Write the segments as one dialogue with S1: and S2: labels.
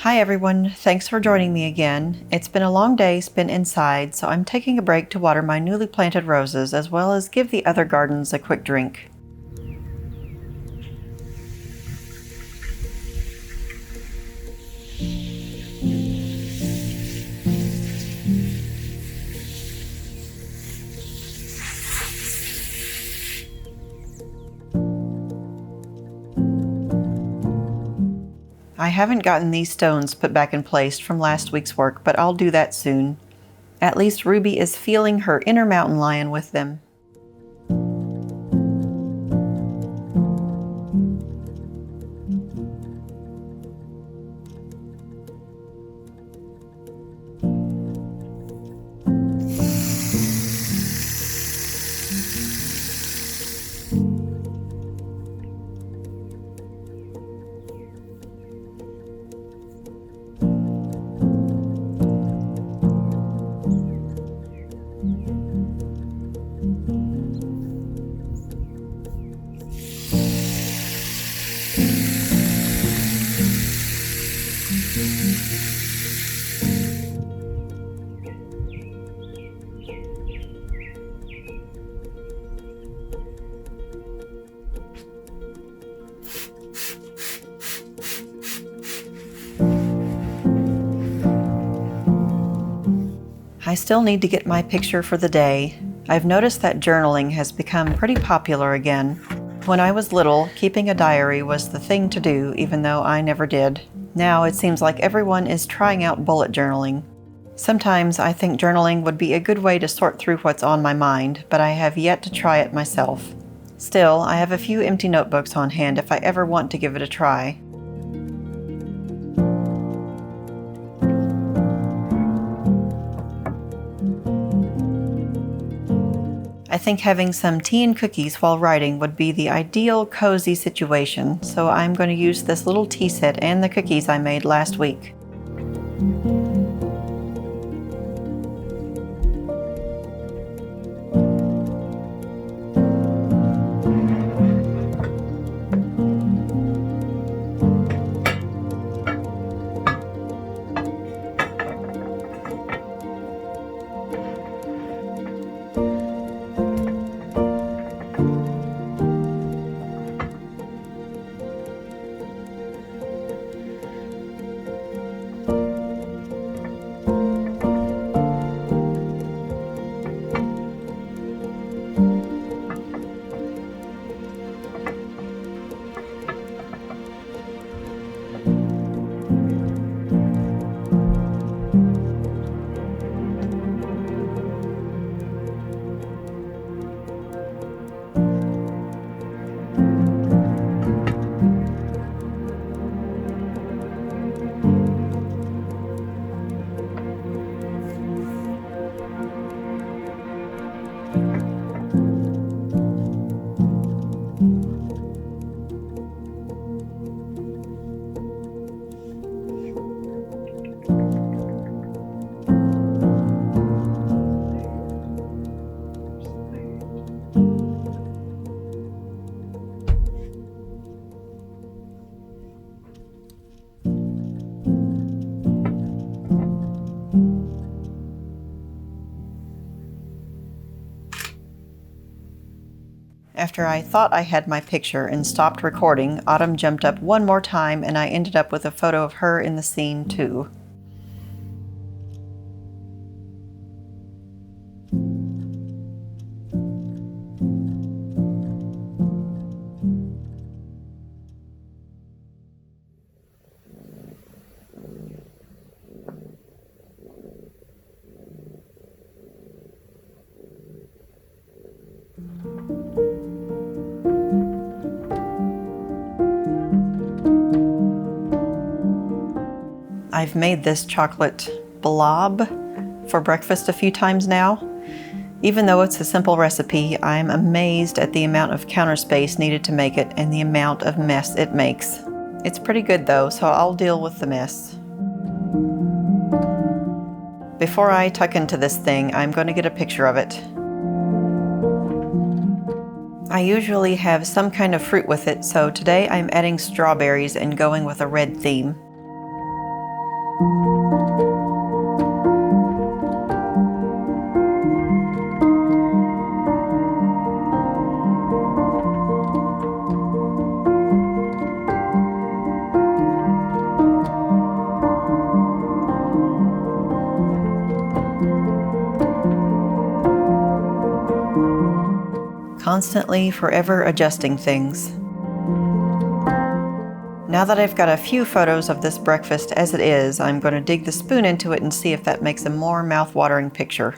S1: Hi everyone, thanks for joining me again. It's been a long day spent inside, so I'm taking a break to water my newly planted roses as well as give the other gardens a quick drink. I haven't gotten these stones put back in place from last week's work, but I'll do that soon. At least Ruby is feeling her inner mountain lion with them. I still need to get my picture for the day. I've noticed that journaling has become pretty popular again. When I was little, keeping a diary was the thing to do, even though I never did. Now it seems like everyone is trying out bullet journaling. Sometimes I think journaling would be a good way to sort through what's on my mind, but I have yet to try it myself. Still, I have a few empty notebooks on hand if I ever want to give it a try. I think having some tea and cookies while writing would be the ideal cozy situation, so I'm going to use this little tea set and the cookies I made last week. After I thought I had my picture and stopped recording, Autumn jumped up one more time and I ended up with a photo of her in the scene too. I've made this chocolate blob for breakfast a few times now. Even though it's a simple recipe, I'm amazed at the amount of counter space needed to make it and the amount of mess it makes. It's pretty good though, so I'll deal with the mess. Before I tuck into this thing, I'm going to get a picture of it. I usually have some kind of fruit with it, so today I'm adding strawberries and going with a red theme. Constantly, forever adjusting things. Now that I've got a few photos of this breakfast as it is, I'm going to dig the spoon into it and see if that makes a more mouth-watering picture.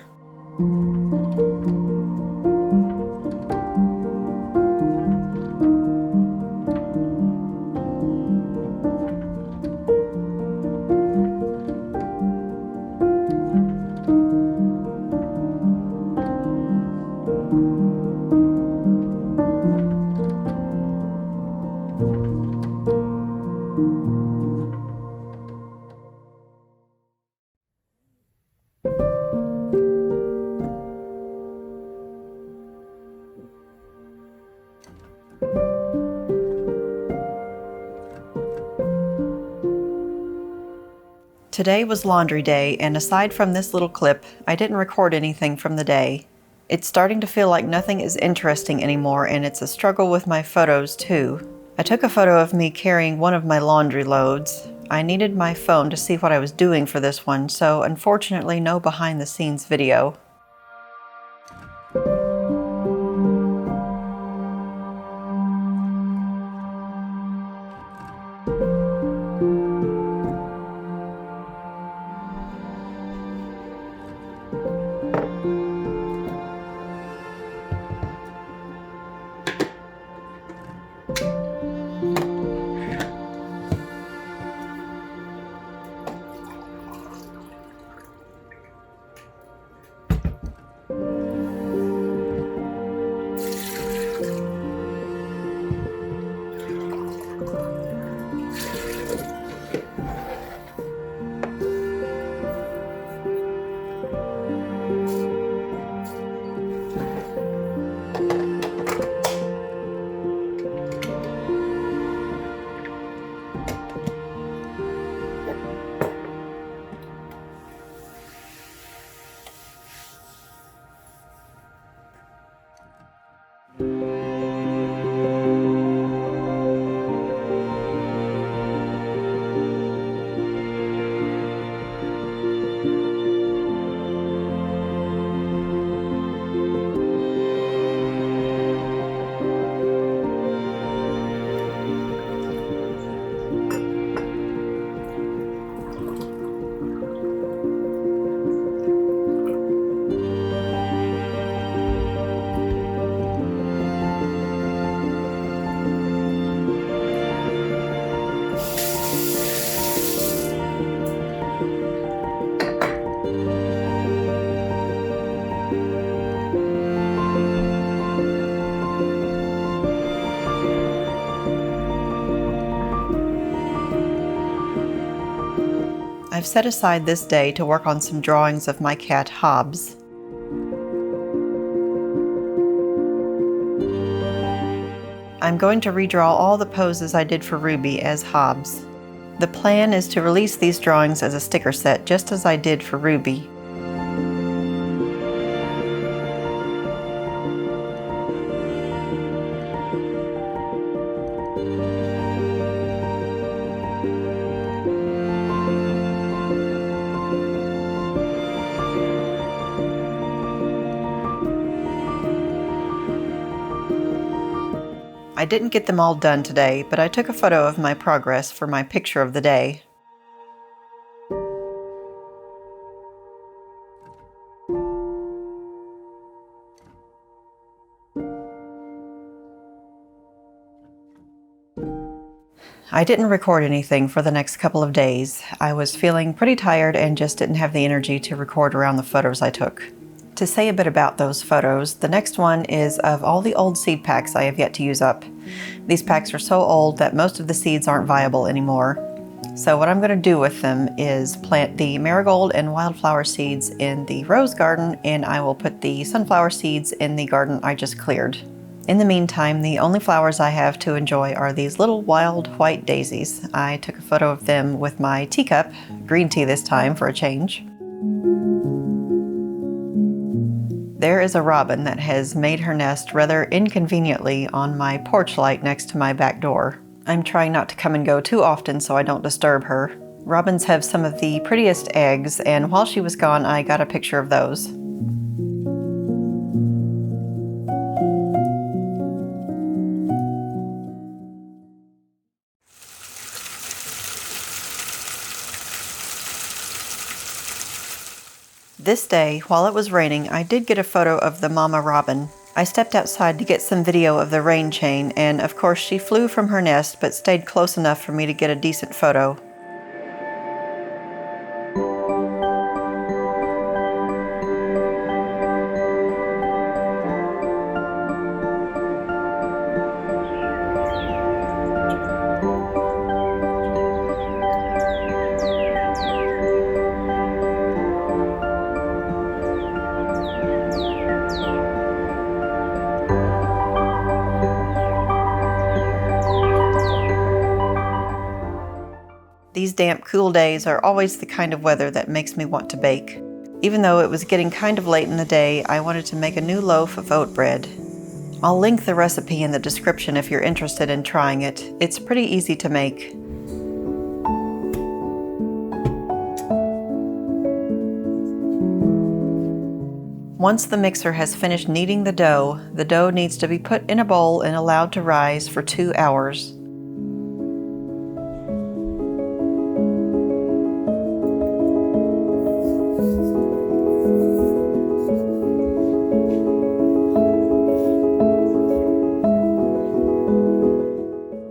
S1: Today was laundry day, and aside from this little clip, I didn't record anything from the day. It's starting to feel like nothing is interesting anymore, and it's a struggle with my photos too. I took a photo of me carrying one of my laundry loads. I needed my phone to see what I was doing for this one, so unfortunately no behind the scenes video. I've set aside this day to work on some drawings of my cat Hobbs. I'm going to redraw all the poses I did for Ruby as Hobbs. The plan is to release these drawings as a sticker set, just as I did for Ruby. I didn't get them all done today, but I took a photo of my progress for my picture of the day. I didn't record anything for the next couple of days. I was feeling pretty tired and just didn't have the energy to record around the photos I took. To say a bit about those photos, the next one is of all the old seed packs I have yet to use up. These packs are so old that most of the seeds aren't viable anymore. So what I'm going to do with them is plant the marigold and wildflower seeds in the rose garden, and I will put the sunflower seeds in the garden I just cleared. In the meantime, the only flowers I have to enjoy are these little wild white daisies. I took a photo of them with my teacup, green tea this time for a change. There is a robin that has made her nest rather inconveniently on my porch light next to my back door. I'm trying not to come and go too often so I don't disturb her. Robins have some of the prettiest eggs, and while she was gone, I got a picture of those. This day, while it was raining, I did get a photo of the mama robin. I stepped outside to get some video of the rain chain, and of course she flew from her nest but stayed close enough for me to get a decent photo. These damp, cool days are always the kind of weather that makes me want to bake. Even though it was getting kind of late in the day, I wanted to make a new loaf of oat bread. I'll link the recipe in the description if you're interested in trying it. It's pretty easy to make. Once the mixer has finished kneading the dough needs to be put in a bowl and allowed to rise for 2 hours.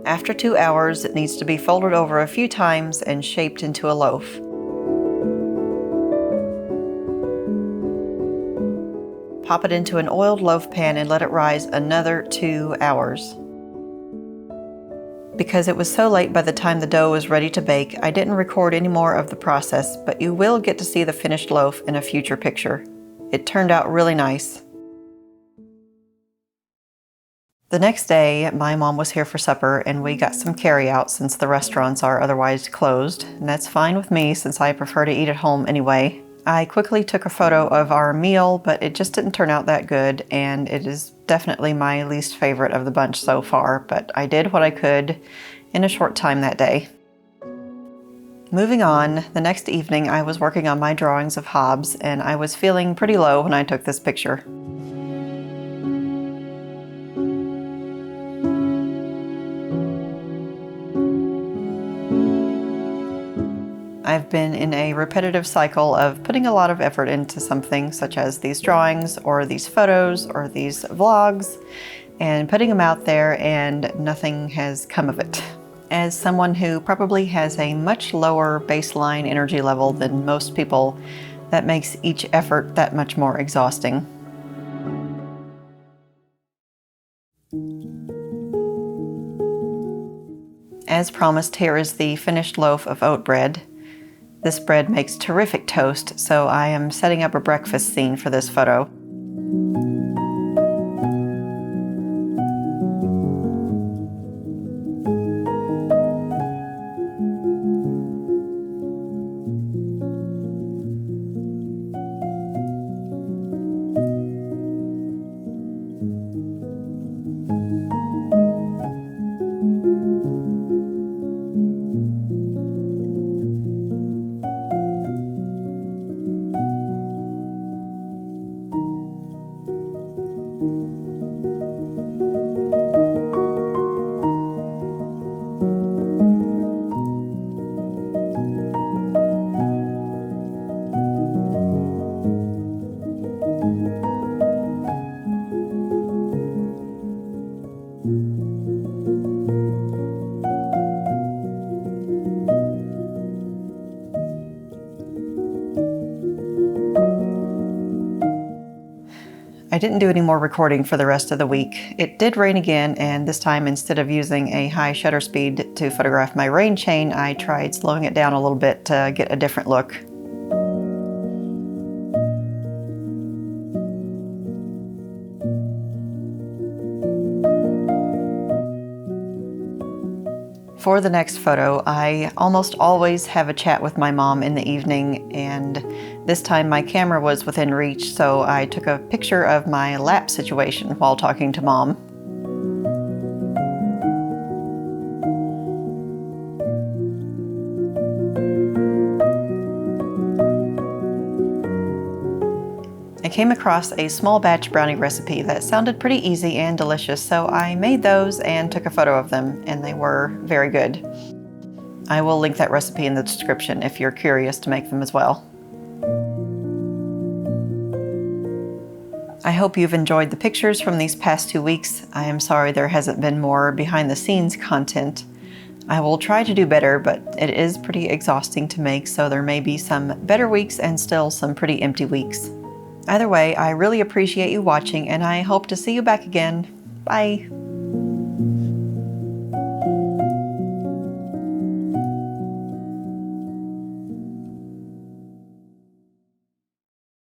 S1: After 2 hours, it needs to be folded over a few times and shaped into a loaf. Pop it into an oiled loaf pan and let it rise another 2 hours. Because it was so late by the time the dough was ready to bake, I didn't record any more of the process, but you will get to see the finished loaf in a future picture. It turned out really nice. The next day, my mom was here for supper and we got some carry-out since the restaurants are otherwise closed. And that's fine with me since I prefer to eat at home anyway. I quickly took a photo of our meal, but it just didn't turn out that good, and it is definitely my least favorite of the bunch so far, but I did what I could in a short time that day. Moving on, the next evening I was working on my drawings of Hobbes, and I was feeling pretty low when I took this picture. I've been in a repetitive cycle of putting a lot of effort into something, such as these drawings or these photos or these vlogs, and putting them out there, and nothing has come of it. As someone who probably has a much lower baseline energy level than most people, that makes each effort that much more exhausting. As promised, here is the finished loaf of oat bread. This bread makes terrific toast, so I am setting up a breakfast scene for this photo. I didn't do any more recording for the rest of the week. It did rain again, and this time instead of using a high shutter speed to photograph my rain chain, I tried slowing it down a little bit to get a different look. For the next photo, I almost always have a chat with my mom in the evening, and this time my camera was within reach, so I took a picture of my lap situation while talking to Mom. I came across a small batch brownie recipe that sounded pretty easy and delicious, so I made those and took a photo of them, and they were very good. I will link that recipe in the description if you're curious to make them as well. I hope you've enjoyed the pictures from these past 2 weeks. I am sorry there hasn't been more behind the scenes content. I will try to do better, but it is pretty exhausting to make, so there may be some better weeks and still some pretty empty weeks. Either way, I really appreciate you watching, and I hope to see you back again. Bye!